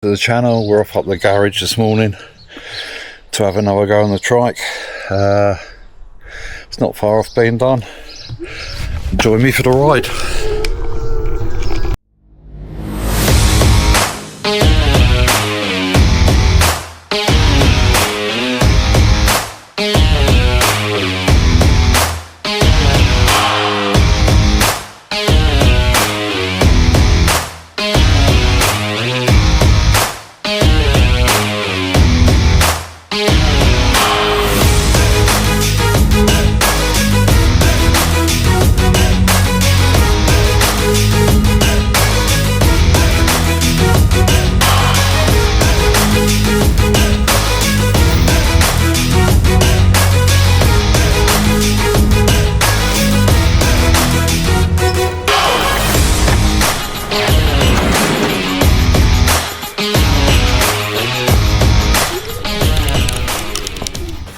To the channel, we're off up the garage this morning to have another go on the trike. It's not far off being done. Join me for the ride.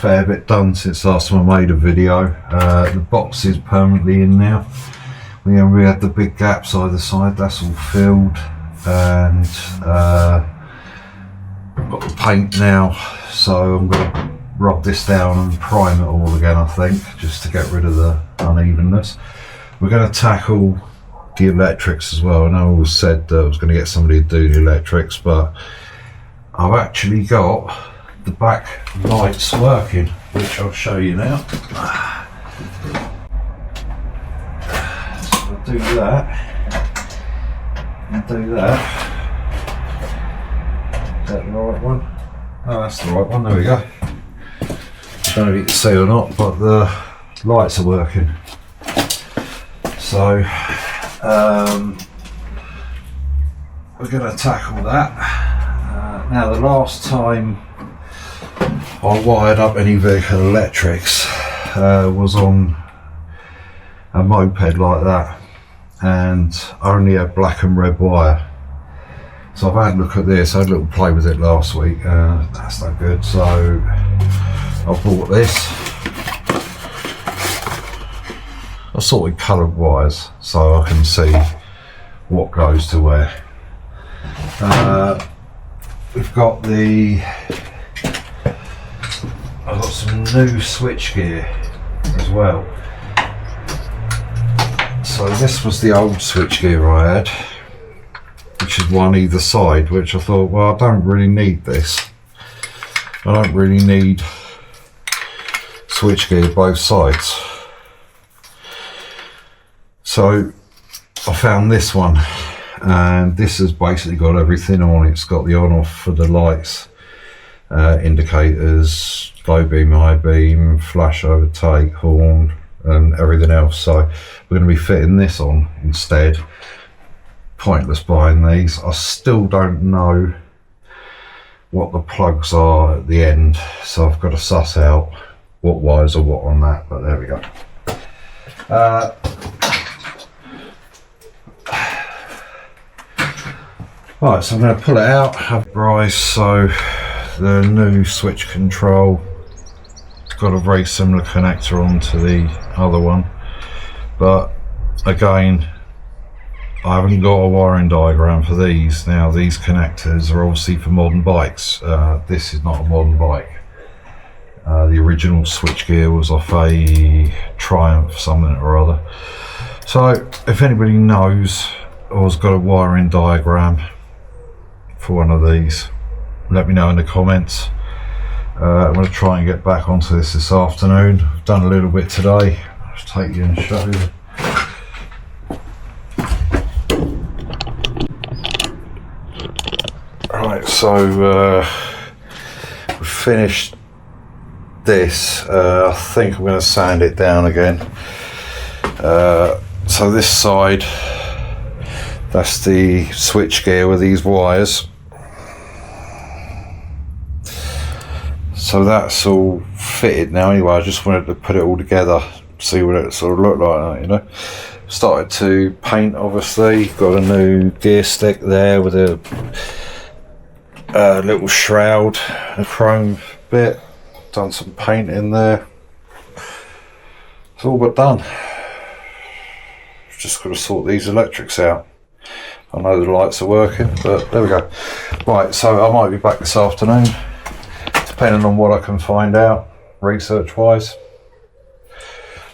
Fair bit done since last time I made a video. The box is permanently in now. We had the big gaps either side, that's all filled, and I've got the paint now, so I'm going to rub this down and prime it all again, I think, just to get rid of the unevenness. We're going to tackle the electrics as well. I know I always said that I was going to get somebody to do the electrics, but I've actually got the back lights working, which I'll show you now. So I'll do that and do that. Is that the right one? Oh, that's the right one, there we go. I don't know if you can see or not, but the lights are working. So we're going to tackle that. Now, the last time I wired up any vehicle electrics was on a moped like that, and I only had black and red wire. So I've had a look at this. I had a little play with it last week. That's no good, so I bought this. I sorted coloured wires so I can see what goes to where. We've got I've got some new switchgear as well. So this was the old switchgear I had, which is one either side, which I thought, well, I don't really need this. I don't really need switchgear both sides. So I found this one, and this has basically got everything on. It's got the on off for the lights, indicators, low beam, high beam, flash, overtake, horn, and everything else. So we're going to be fitting this on instead. Pointless buying these. I still don't know what the plugs are at the end, so I've got to suss out what wires are what on that, but there we go. Right, so I'm going to pull it out, have it rise. So the new switch control, it's got a very similar connector onto the other one, but again, I haven't got a wiring diagram for these. Now, these connectors are obviously for modern bikes. This is not a modern bike. The original switchgear was off a Triumph something or other. So if anybody knows or has got a wiring diagram for one of these, let me know in the comments. I'm going to try and get back onto this afternoon. I've done a little bit today. I'll just take you and show you. Right, so we've finished this. I think I'm going to sand it down again. So this side, that's the switchgear with these wires. So that's all fitted now anyway. I just wanted to put it all together, see what it sort of looked like, you know. Started to paint, obviously. Got a new gear stick there with a little shroud, a chrome bit. Done some paint in there. It's all but done. Just got to sort these electrics out. I know the lights are working, but there we go. Right, so I might be back this afternoon, depending on what I can find out research wise.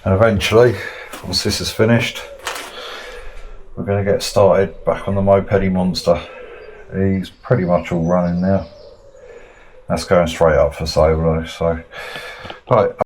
And eventually, once this is finished, we're going to get started back on the mopedy monster. He's pretty much all running now. That's going straight up for sale though, so right.